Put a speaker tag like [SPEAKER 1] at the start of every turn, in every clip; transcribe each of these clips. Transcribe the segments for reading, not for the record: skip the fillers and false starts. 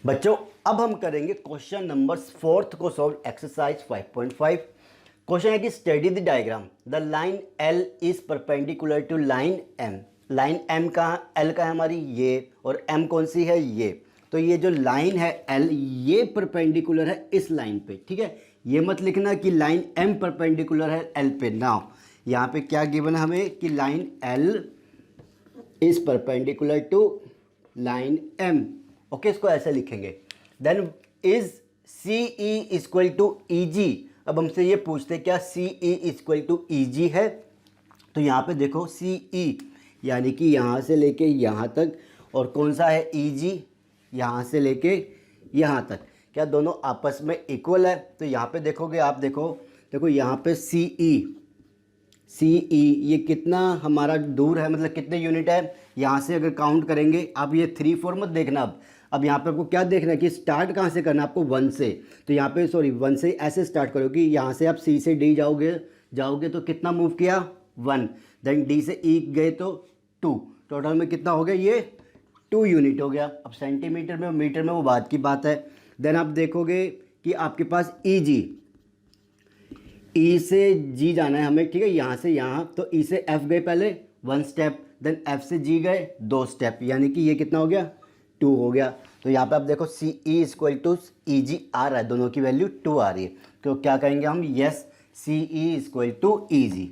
[SPEAKER 1] बच्चों अब हम करेंगे क्वेश्चन नंबर 4 को सॉल्व एक्सरसाइज 5.5। क्वेश्चन है कि study the diagram the line L is perpendicular to line M कहाँ, एल का है हमारी ये, और एम कौन सी है ये। तो ये जो लाइन है एल ये परपेंडिकुलर है इस लाइन पे, ठीक है। ये मत लिखना कि लाइन एम परपेंडिकुलर है एल पे ना। यहाँ पे क्या गिवन है हमें कि line L is perpendicular to line M. Okay, इसको ऐसे लिखेंगे। Then is C E equal to E G. अब हमसे ये पूछते हैं क्या सी ई इक्वल टू ई जी है। तो यहाँ पे देखो सी ई यानी कि यहाँ से लेके यहाँ तक, और कौन सा है ई जी, यहाँ से लेके यहाँ तक, क्या दोनों आपस में इक्वल है। तो यहाँ पे देखोगे आप, देखो यहाँ पे सी ई ये कितना हमारा दूर है, मतलब कितने यूनिट है। यहाँ से अगर काउंट करेंगे, आप ये 3 4 मत देखना। अब यहाँ पे आपको क्या देखना है कि स्टार्ट कहाँ से करना है आपको, 1 से। तो यहाँ पे 1 से ऐसे स्टार्ट करो कि यहाँ से आप सी से डी जाओगे तो कितना मूव किया 1, देन डी से ई गए तो 2, टोटल में कितना हो गया ये 2 यूनिट हो गया। अब सेंटीमीटर में और मीटर में वो बात की बात है। देन आप देखोगे कि आपके पास ई से जी जाना है हमें, ठीक है, यहाँ से यहाँ। तो ई से एफ गए पहले 1 स्टेप, देन एफ से जी गए 2 स्टेप, यानी कि ये कितना हो गया 2 हो गया। तो यहाँ पे आप देखो सी ई इक्वल टू ई जी आ रहा है, दोनों की वैल्यू 2 आ रही है। तो क्या कहेंगे हम, yes C E equal to E G.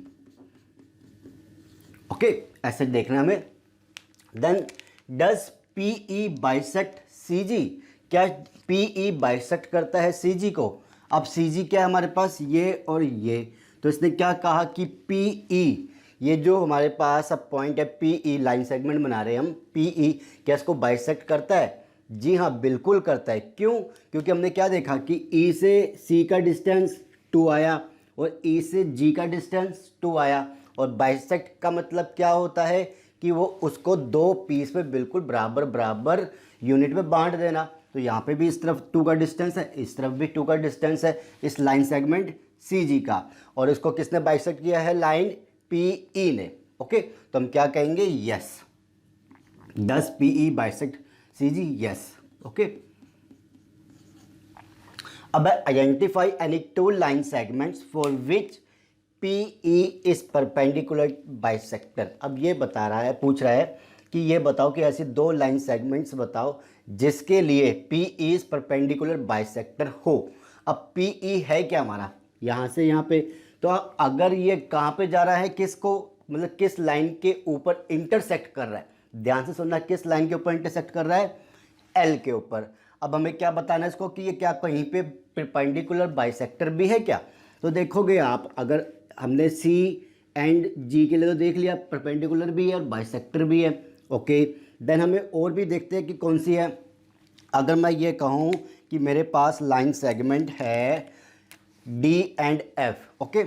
[SPEAKER 1] Okay, ऐसे देखना है हमें। Then does P E bisect C G, क्या पी ई बाइसेक्ट करता है सी जी को। अब सी जी क्या है हमारे पास, ये और ये। तो इसने क्या कहा कि पी ई, ये जो हमारे पास अब पॉइंट है पी ई, लाइन सेगमेंट बना रहे हैं हम, पी ई क्या इसको बाइसेक्ट करता है। जी हाँ, बिल्कुल करता है। क्यों, क्योंकि हमने क्या देखा कि ई से सी का डिस्टेंस 2 आया और ई से जी का डिस्टेंस 2 आया। और बाइसेक्ट का मतलब क्या होता है कि वो उसको 2 पीस में बिल्कुल बराबर बराबर यूनिट में बांट देना। तो यहाँ पे भी इस तरफ 2 का डिस्टेंस है, इस तरफ भी 2 का डिस्टेंस है इस लाइन सेगमेंट सी जी का, और इसको किसने बाइसेक्ट किया है, लाइन पी ई ने। ओके, तो हम क्या कहेंगे, yes does P E bisect C G, yes. Okay, अब identify any 2 line segments for which P E is perpendicular bisector. अब ये बता रहा है, पूछ रहा है कि ये बताओ कि ऐसी 2 लाइन सेगमेंट्स बताओ जिसके लिए P E is perpendicular bisector हो। अब पी ई है क्या हमारा, यहाँ से यहाँ पे। तो अगर ये कहाँ पे जा रहा है, किसको, मतलब किस लाइन के ऊपर इंटरसेक्ट कर रहा है, ध्यान से सुनना, किस लाइन के ऊपर इंटरसेक्ट कर रहा है, एल के ऊपर। अब हमें क्या बताना है इसको कि ये क्या कहीं पे परपेंडिकुलर बाइसेक्टर भी है क्या। तो देखोगे आप, अगर हमने सी एंड जी के लिए तो देख लिया, परपेंडिकुलर भी है और बाइसेक्टर भी है। ओके, देन हमें और भी देखते हैं कि कौन सी है। अगर मैं ये कहूँ कि मेरे पास लाइन सेगमेंट है D and F, okay,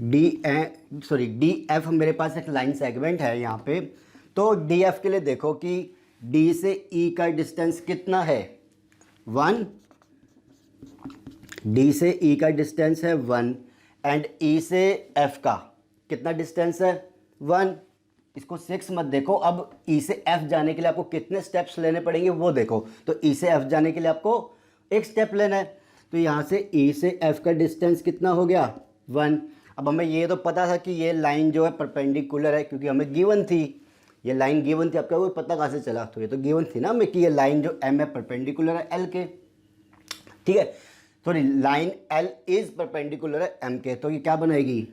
[SPEAKER 1] D F मेरे पास एक लाइन सेगमेंट है यहाँ पे। तो डी एफ के लिए देखो कि डी से ई का डिस्टेंस कितना है 1, डी से ई का डिस्टेंस है 1, एंड ई से एफ का कितना डिस्टेंस है 1। इसको 6 मत देखो। अब ई से एफ जाने के लिए आपको कितने स्टेप्स लेने पड़ेंगे वो देखो। तो ई से एफ जाने के लिए आपको एक स्टेप लेना है। तो यहाँ से ई से एफ का डिस्टेंस कितना हो गया 1। अब हमें ये तो पता था कि ये लाइन जो है परपेंडिकुलर है, क्योंकि हमें गिवन थी, ये लाइन गिवन थी। आपका वो पता कहाँ से चला, तो ये तो गिवन थी ना हमें कि ये लाइन जो एम है परपेंडिकुलर है एल के, ठीक है। Sorry, line L is perpendicular है एम के, तो ये क्या बनाएगी,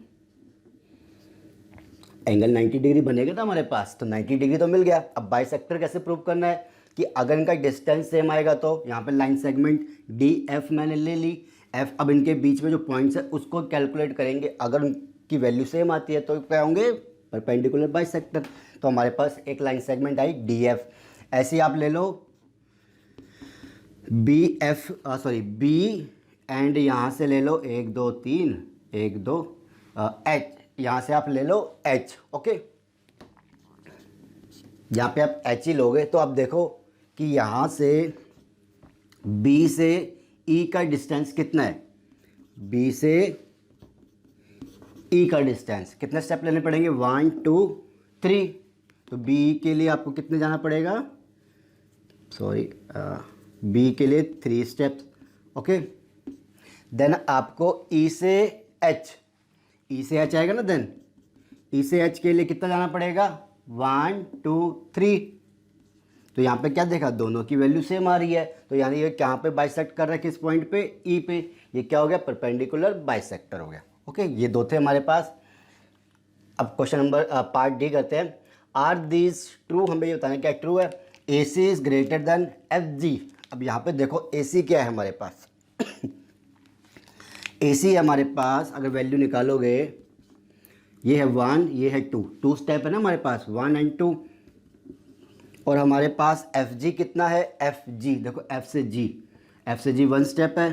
[SPEAKER 1] एंगल 90 डिग्री बनेगा था हमारे पास। तो 90 डिग्री तो मिल गया। अब बाइसेक्टर कैसे प्रूव करना है कि अगर इनका डिस्टेंस सेम आएगा, तो यहाँ पे लाइन सेगमेंट डी एफ मैंने ले ली, एफ, अब इनके बीच में जो पॉइंट्स है उसको कैलकुलेट करेंगे। अगर उनकी वैल्यू सेम आती है तो क्या होंगे, परपेंडिकुलर बाइसेक्टर। तो हमारे पास एक line segment I D F. ऐसे आप ले लो बी एफ, बी एंड यहाँ से ले लो 1 2 3, 1 2 एच, यहाँ से आप ले लो एच। ओके, यहाँ पे आप एच ही लोगे। तो आप देखो कि यहाँ से बी से ई का डिस्टेंस कितना है, बी से ई का डिस्टेंस कितने स्टेप लेने पड़ेंगे 1 2 3। तो बी के लिए आपको कितने जाना पड़ेगा सॉरी, बी के लिए 3 स्टेप्स। ओके, देन आपको ई से एच आएगा ना, देन ई से एच के लिए कितना जाना पड़ेगा, 1 2 3। तो यहाँ पे क्या देखा, दोनों की वैल्यू सेम आ रही है, तो यानी ये कहाँ पे बाइसेक्ट कर रहा है, किस पॉइंट पे, ई पे। ये क्या हो गया, परपेंडिकुलर बाइसेक्टर हो गया। ओके, ये दो थे हमारे पास। अब क्वेश्चन नंबर पार्ट डी करते हैं। आर दीज ट्रू, हमें ये बताना क्या ट्रू है। A C is greater than F G. अब यहाँ पे देखो ए सी क्या है हमारे पास ए सी हमारे पास अगर वैल्यू निकालोगे, ये है 1, ये है 2, 2 स्टेप है ना हमारे पास, 1 और 2। और हमारे पास एफ जी कितना है, एफ जी देखो, एफ से जी 1 स्टेप है।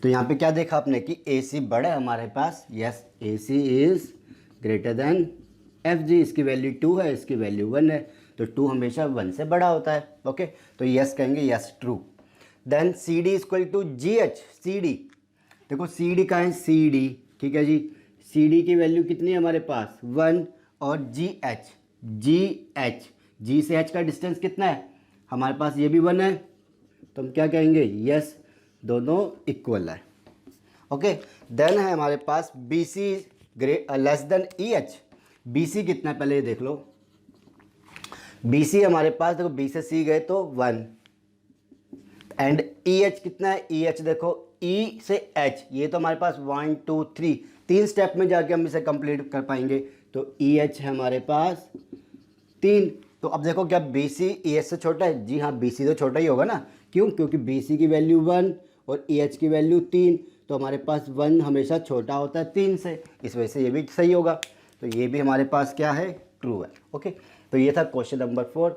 [SPEAKER 1] तो यहाँ पे क्या देखा आपने कि ए सी बड़ा है हमारे पास, yes A C is greater than F G. इसकी वैल्यू 2 है, इसकी वैल्यू 1 है, तो 2 हमेशा 1 से बड़ा होता है। ओके, तो यस कहेंगे, yes true. Then C D equal to G H. C D देखो, सी डी का है, सी डी ठीक है जी, सी डी की वैल्यू कितनी है हमारे पास, 1। और जी एच जी से एच का डिस्टेंस कितना है हमारे पास, ये भी 1 है, तो हम क्या कहेंगे, यस दोनों इक्वल है। ओके, देन है हमारे पास B C less than E H. B C कितना है पहले ये देख लो, बी सी हमारे पास देखो, बी से सी गए तो 1, एंड ई एच कितना है, ई एच देखो, ई से एच ये तो हमारे पास 1 2 3 3 स्टेप में जाके हम इसे कंप्लीट कर पाएंगे। तो ई एच है हमारे पास 3। तो अब देखो क्या बी सी ई एच से छोटा है, जी हाँ बी सी तो छोटा ही होगा ना, क्यों, क्योंकि बी सी की वैल्यू 1 और ई एच की वैल्यू 3, तो हमारे पास 1 हमेशा छोटा होता है 3 से, इस वजह से ये भी सही होगा। तो ये भी हमारे पास क्या है, ट्रू है। ओके, तो ये था क्वेश्चन नंबर 4।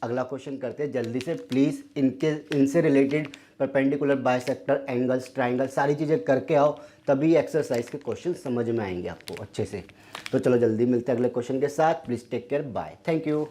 [SPEAKER 1] अगला क्वेश्चन करते हैं जल्दी से प्लीज़। इनसे related perpendicular bisector, angles, triangle सारी चीज़ें करके आओ, तभी एक्सरसाइज के क्वेश्चन समझ में आएंगे आपको अच्छे से। तो चलो जल्दी मिलते हैं अगले क्वेश्चन के साथ। Please take care, bye, thank you.